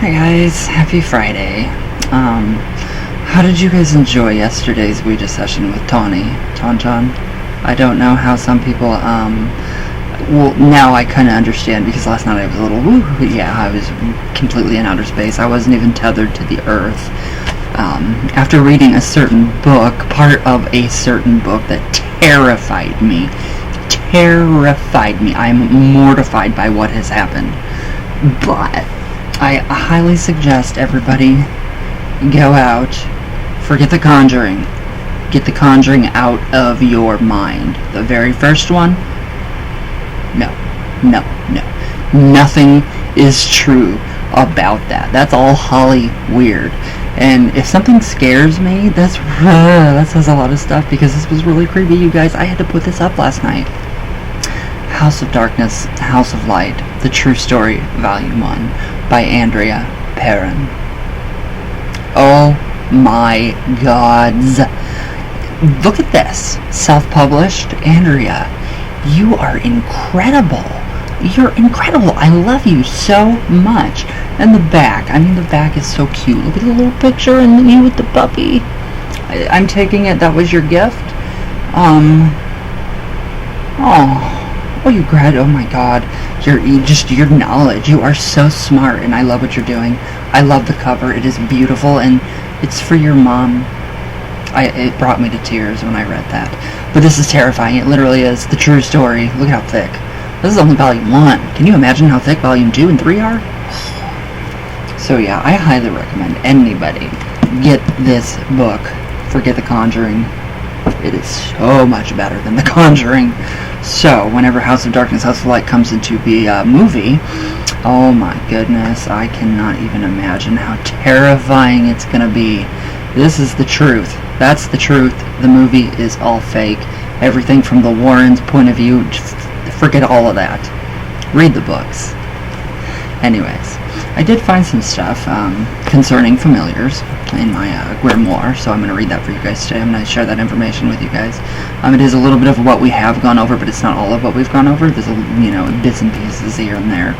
Hi guys, happy Friday. How did you guys enjoy yesterday's Ouija session with Tauntaun? I don't know how some people, well, now I kind of understand, because last night I was a little, I was completely in outer space. I wasn't even tethered to the earth. After reading a certain book, part of a certain book that terrified me. I'm mortified by what has happened. But I highly suggest everybody go out, forget The Conjuring, get The Conjuring out of your mind. The very first one, no. Nothing is true about that. That's all Holly weird. And if something scares me, that says a lot of stuff, because this was really creepy, you guys. I had to put this up last night. House of Darkness, House of Light, The True Story, Volume 1, by Andrea Perron. Oh my gods. Look at this. Self-published. Andrea, you are incredible. You're incredible. I love you so much. And the back. The back is so cute. Look at the little picture and you with the puppy. I'm taking it that was your gift. Oh my god, your knowledge, you are so smart, and I love what you're doing. I love the cover, it is beautiful, and it's for your mom. It brought me to tears when I read that. But this is terrifying, it literally is The True Story. Look at how thick. This is only volume 1. Can you imagine how thick volume 2 and 3 are? So yeah, I highly recommend anybody get this book. Forget The Conjuring. It is so much better than The Conjuring. So, whenever House of Darkness, House of Light comes into the movie, oh my goodness, I cannot even imagine how terrifying it's going to be. This is the truth. That's the truth. The movie is all fake. Everything from the Warrens' point of view, just forget all of that. Read the books. Anyways, I did find some stuff concerning familiars in my grimoire, so I'm going to read that for you guys today. I'm going to share that information with you guys. It is a little bit of what we have gone over, but it's not all of what we've gone over. There's bits and pieces here and there.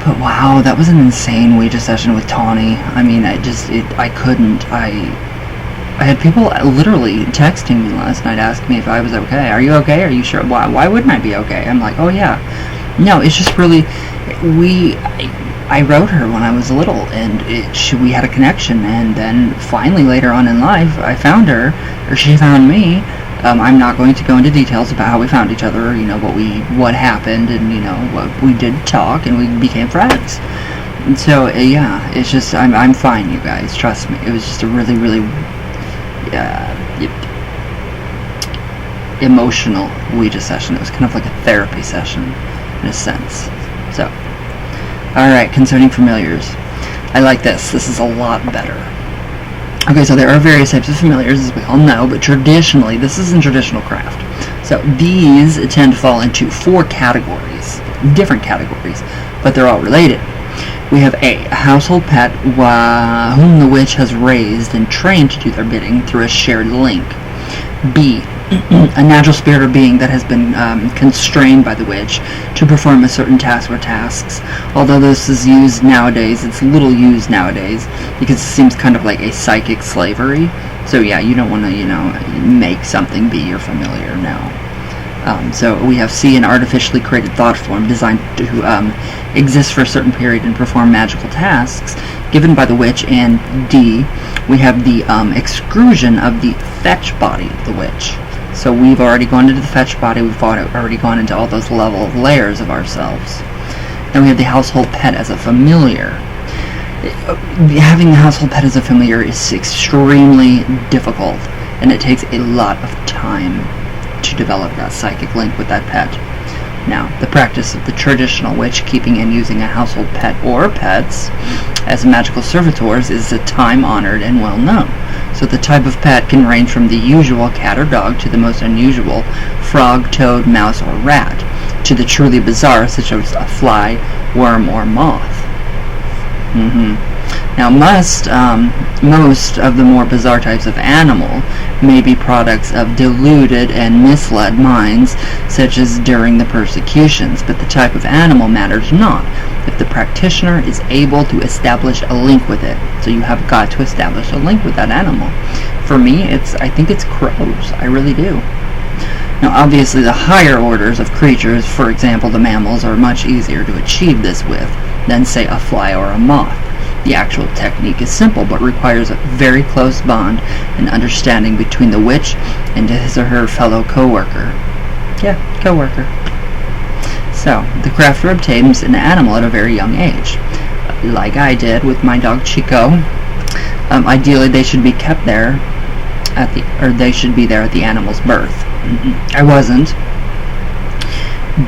But wow, that was an insane Ouija session with Tawny. I couldn't. I had people literally texting me last night asking me if I was okay. Are you okay? Are you sure? Why wouldn't I be okay? I'm like, oh yeah. No, it's just really, I wrote her when I was little, and we had a connection, and then finally later on in life, I found her, or she found me. I'm not going to go into details about how we found each other, what happened, and what we did talk, and we became friends. And so yeah, it's just I'm fine, you guys. Trust me. It was just a really, really emotional Ouija session. It was kind of like a therapy session, in a sense. So, alright, concerning familiars. I like this. This is a lot better. Okay, so there are various types of familiars, as we all know, but traditionally, this is in traditional craft. So these tend to fall into 4 categories, different categories, but they're all related. We have A household pet whom the witch has raised and trained to do their bidding through a shared link. B, a natural spirit or being that has been constrained by the witch to perform a certain task or tasks. Although this is used nowadays, it's little used nowadays, because it seems kind of like a psychic slavery. So yeah, you don't want to, make something be your familiar, no. So we have C, an artificially created thought form designed to exist for a certain period and perform magical tasks given by the witch. And D, we have the exclusion of the fetch body of the witch. So we've already gone into the fetch body, we've already gone into all those layers of ourselves. Then we have the household pet as a familiar. Having the household pet as a familiar is extremely difficult, and it takes a lot of time to develop that psychic link with that pet. Now, the practice of the traditional witch keeping and using a household pet or pets as magical servitors is a time-honored and well-known. So the type of pet can range from the usual cat or dog to the most unusual frog, toad, mouse, or rat, to the truly bizarre such as a fly, worm, or moth. Now, most of the more bizarre types of animal may be products of deluded and misled minds, such as during the persecutions, but the type of animal matters not if the practitioner is able to establish a link with it. So you have got to establish a link with that animal. For me, I think it's crows. I really do. Now, obviously, the higher orders of creatures, for example, the mammals, are much easier to achieve this with than, say, a fly or a moth. The actual technique is simple, but requires a very close bond and understanding between the witch and his or her fellow co-worker. Yeah, co-worker. So, the crafter obtains an animal at a very young age, like I did with my dog Chico. Ideally, they should be kept there they should be there at the animal's birth. I wasn't,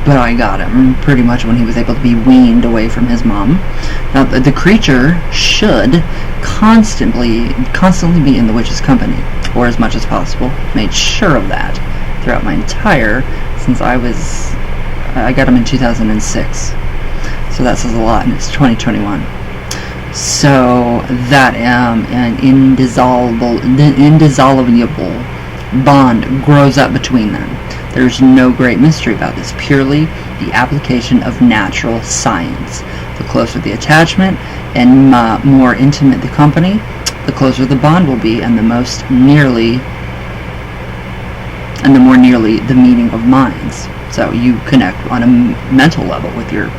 but I got him pretty much when he was able to be weaned away from his mom. Now, the creature should constantly be in the witch's company, or as much as possible. Made sure of that throughout my entire, since I got him in 2006. So that says a lot, and it's 2021. So that an indissoluble bond grows up between them. There's no great mystery about this, purely the application of natural science. The closer the attachment and more intimate the company, the closer the bond will be, and the more nearly the meeting of minds. So you connect on a mental level with your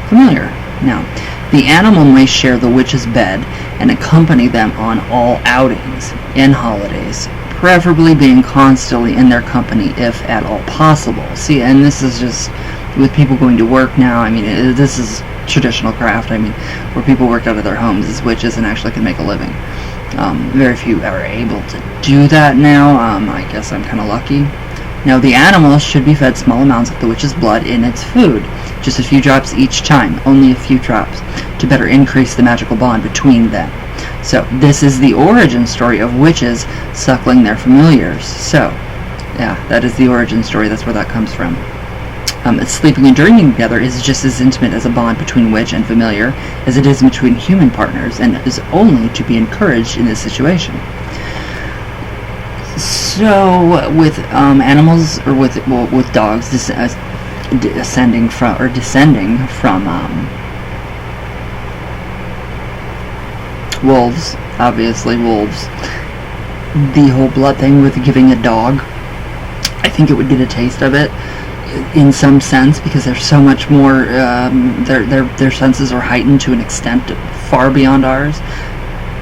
familiar. Now, the animal may share the witch's bed and accompany them on all outings and holidays, preferably being constantly in their company if at all possible. See, and this is just with people going to work now. I mean, this is traditional craft. I mean, where people work out of their homes as witches and actually can make a living. Very few are able to do that now. I guess I'm kind of lucky. Now, the animal should be fed small amounts of the witch's blood in its food, just a few drops each time, only a few drops, to better increase the magical bond between them. So, this is the origin story of witches suckling their familiars. So, yeah, that is the origin story. That's where that comes from. Sleeping and dreaming together is just as intimate as a bond between witch and familiar as it is between human partners, and is only to be encouraged in this situation. So, with animals, or with dogs descending from wolves, obviously wolves, the whole blood thing with giving a dog, I think it would get a taste of it in some sense, because there's so much more, their senses are heightened to an extent far beyond ours.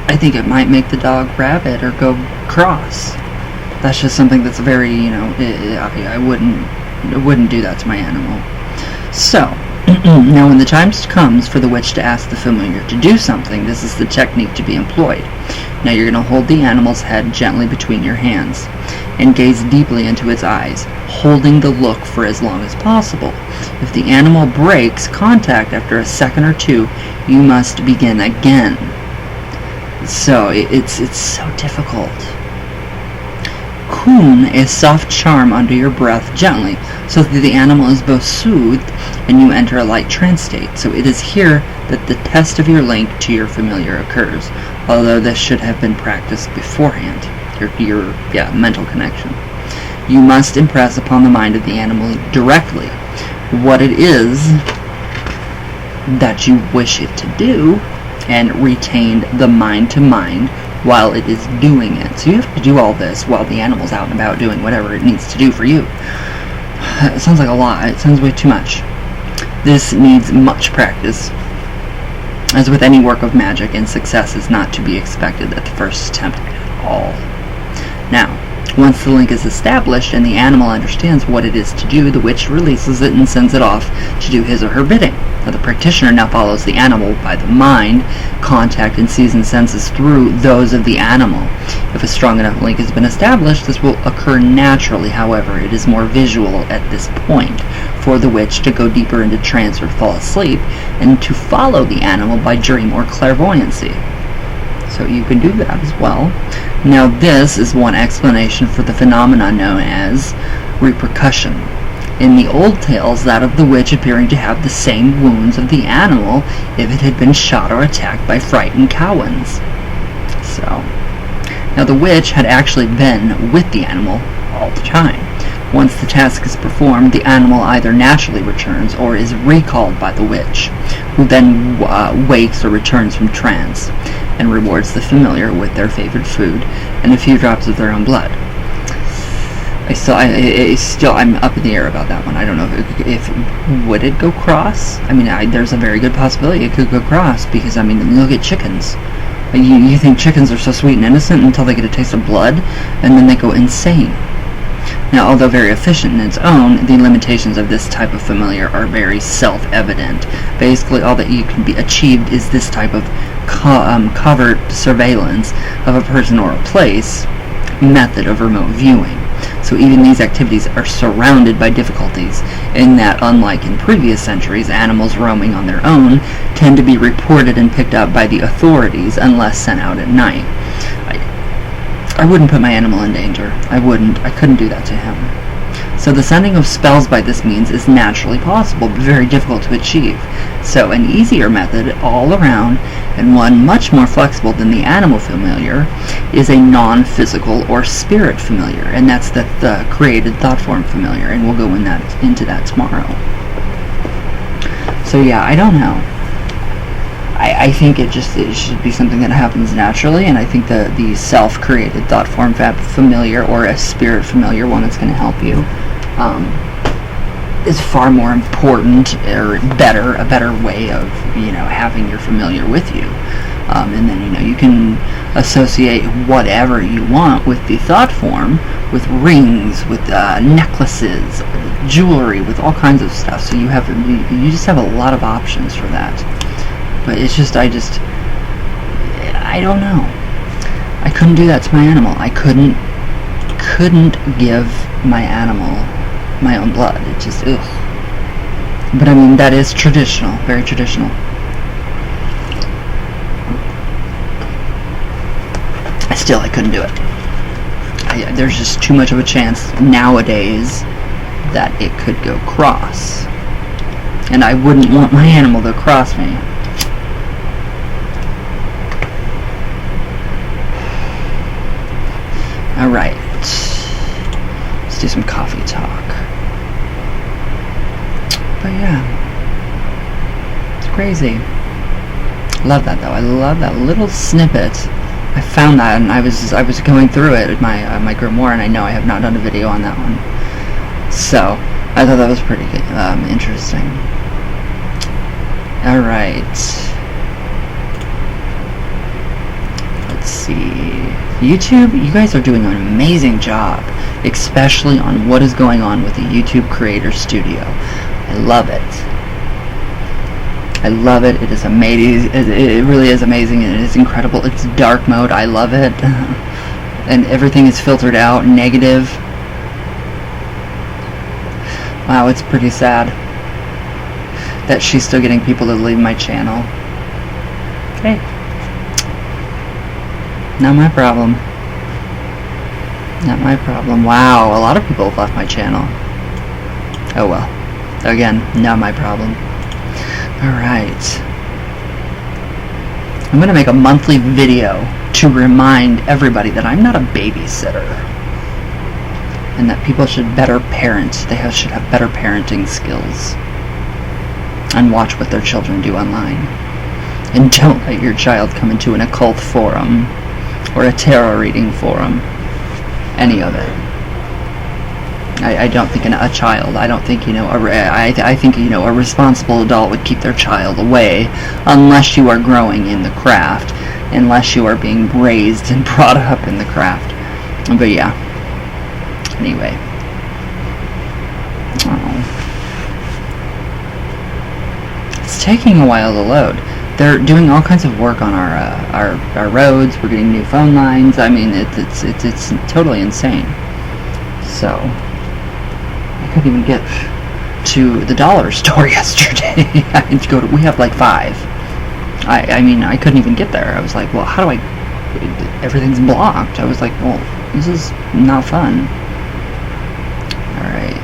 I think it might make the dog rabid or go cross. That's just something that's very, I wouldn't do that to my animal. So, now when the time comes for the witch to ask the familiar to do something, this is the technique to be employed. Now you're going to hold the animal's head gently between your hands and gaze deeply into its eyes, holding the look for as long as possible. If the animal breaks contact after a second or two, you must begin again. So it's so difficult. Croon a soft charm under your breath gently, so that the animal is both soothed and you enter a light trance state. So it is here that the test of your link to your familiar occurs, although this should have been practiced beforehand, your mental connection. You must impress upon the mind of the animal directly what it is that you wish it to do, and retain the mind to mind while it is doing it. So you have to do all this while the animal's out and about doing whatever it needs to do for you. It sounds like a lot. It sounds way too much. This needs much practice. As with any work of magic, and success is not to be expected at the first attempt at all. Now, once the link is established and the animal understands what it is to do, the witch releases it and sends it off to do his or her bidding. Now, the practitioner now follows the animal by the mind contact and sees and senses through those of the animal. If a strong enough link has been established, this will occur naturally. However, it is more visual at this point for the witch to go deeper into trance or fall asleep, and to follow the animal by dream or clairvoyancy. So you can do that as well. Now, this is one explanation for the phenomenon known as repercussion. In the old tales, that of the witch appearing to have the same wounds of the animal if it had been shot or attacked by frightened cowens. So, now the witch had actually been with the animal all the time. Once the task is performed, the animal either naturally returns or is recalled by the witch, who then wakes or returns from trance and rewards the familiar with their favorite food and a few drops of their own blood. I'm up in the air about that one. I don't know if would it go cross? I mean, there's a very good possibility it could go cross, because, I mean, look at chickens. You think chickens are so sweet and innocent until they get a taste of blood, and then they go insane. Now, although very efficient in its own, the limitations of this type of familiar are very self-evident. Basically, all that you can be achieved is this type of covert surveillance of a person or a place method of remote viewing. So even these activities are surrounded by difficulties, in that, unlike in previous centuries, animals roaming on their own tend to be reported and picked up by the authorities unless sent out at night. I wouldn't put my animal in danger. I wouldn't. I couldn't do that to him. So the sending of spells by this means is naturally possible, but very difficult to achieve. So an easier method all around, and one much more flexible than the animal familiar, is a non-physical or spirit familiar, and that's the created thought form familiar, and we'll go into that tomorrow. So yeah, I don't know. I think it should be something that happens naturally, and I think the self-created thought form familiar, or a spirit familiar, one that's going to help you, is far more important, or a better way of, having your familiar with you. And then, you can associate whatever you want with the thought form, with rings, with necklaces, jewelry, with all kinds of stuff. So you just have a lot of options for that. But it's just, I don't know. I couldn't do that to my animal. I couldn't give my animal my own blood. It just, ugh. But I mean, that is traditional, very traditional. I couldn't do it. There's just too much of a chance nowadays that it could go cross. And I wouldn't want my animal to cross me. Alright, let's do some coffee talk. But yeah, it's crazy. Love that though. I love that little snippet. I found that, and I was going through it at my grimoire, and I know I have not done a video on that one. So I thought that was pretty good, interesting. Alright. Let's see. YouTube, you guys are doing an amazing job, especially on what is going on with the YouTube Creator Studio. I love it. I love it. It is amazing. It really is amazing, and it is incredible. It's dark mode. I love it. And everything is filtered out, negative. Wow, it's pretty sad that she's still getting people to leave my channel. Okay. Not my problem. Not my problem. Wow, a lot of people have left my channel. Oh well. Again, not my problem. Alright. I'm going to make a monthly video to remind everybody that I'm not a babysitter. And that people should better parent. They should have better parenting skills. And watch what their children do online. And don't let your child come into an occult forum. Or a tarot reading forum. Any of it. I don't think a child. I don't think, I think, a responsible adult would keep their child away, unless you are growing in the craft, unless you are being raised and brought up in the craft. But yeah. Anyway. It's taking a while to load. They're doing all kinds of work on our roads. We're getting new phone lines. I mean, it's totally insane. So I couldn't even get to the dollar store yesterday. I had to go to. We have like 5. I mean, I couldn't even get there. I was like, well, how do I? Everything's blocked. I was like, well, this is not fun. All right.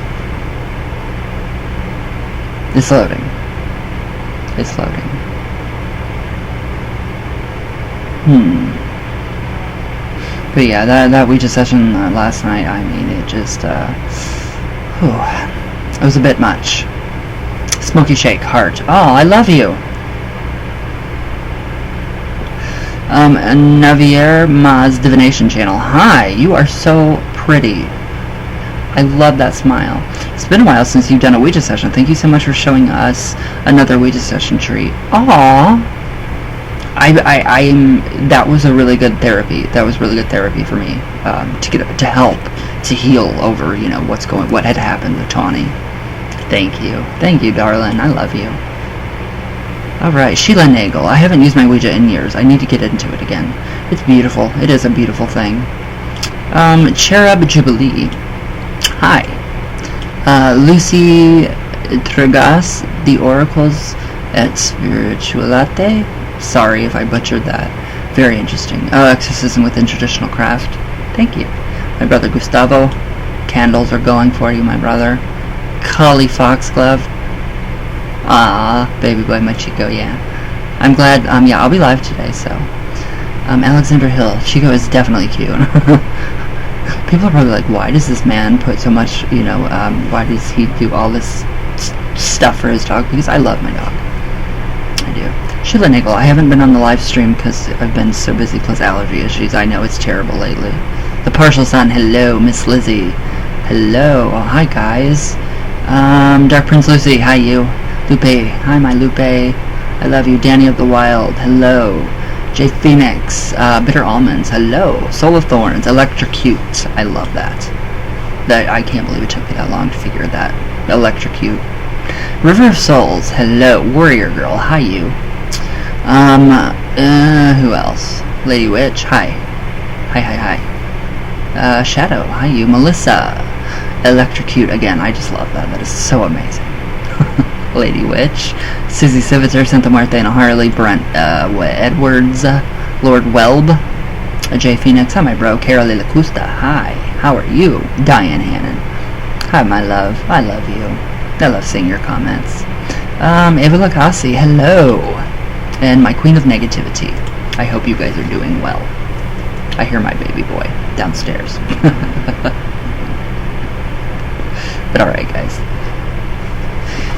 It's loading. It's loading. But yeah, that Ouija session last night, I mean, it just, it was a bit much. Smoky Shake, heart. Oh, I love you. Navier Ma's Divination Channel. Hi, you are so pretty. I love that smile. It's been a while since you've done a Ouija session. Thank you so much for showing us another Ouija session treat. Aww. That was a really good therapy. That was really good therapy for me, to help, to heal over, what had happened with Tawny. Thank you, darling. I love you. All right, Sheila Nagel. I haven't used my Ouija in years. I need to get into it again. It's beautiful. It is a beautiful thing. Cherub Jubilee. Hi. Lucy Tregas, the Oracles et Spiritualite. Sorry if I butchered that. Very interesting. Oh, exorcism within traditional craft. Thank you. My brother Gustavo. Candles are going for you, my brother. Cully Foxglove. Ah, baby boy, my Chico, yeah. I'm glad, I'll be live today, so. Alexander Hill. Chico is definitely cute. People are probably like, why does this man put so much, why does he do all this stuff for his dog? Because I love my dog. I do. Sheila Nagel, I haven't been on the live stream because I've been so busy, plus allergy issues. I know it's terrible lately. The Partial Sun, hello. Miss Lizzie, hello. Oh, hi, guys. Dark Prince Lucy, hi, you. Lupe, hi, my Lupe. I love you. Danny of the Wild, hello. J Phoenix, Bitter Almonds, hello. Soul of Thorns, Electrocute, I love that. I can't believe it took me that long to figure that. Electrocute. River of Souls, hello. Warrior Girl, hi, you. Who else? Lady Witch, hi. Hi. Shadow, hi, you. Melissa, Electrocute, again, I just love that. That is so amazing. Lady Witch, Susie Civiter, Santa Muerte and Harley, Brent Edwards, Lord Welb, J Phoenix, hi my bro, Carol Lacusta, hi, how are you? Diane Hannon, hi my love, I love you, I love seeing your comments. Ava Lacassi, hello, and my Queen of Negativity, I hope you guys are doing well. I hear my baby boy downstairs. But alright guys.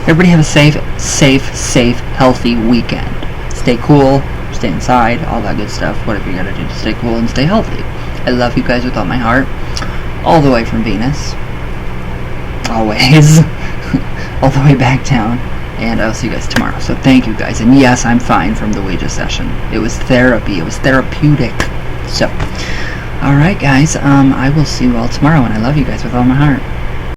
Everybody have a safe, healthy weekend. Stay cool, stay inside, all that good stuff. Whatever you gotta do to stay cool and stay healthy. I love you guys with all my heart. All the way from Venus. Always. All the way back down. And I'll see you guys tomorrow. So thank you guys. And yes, I'm fine from the Ouija session. It was therapy. It was therapeutic. So, alright guys, I will see you all tomorrow. And I love you guys with all my heart.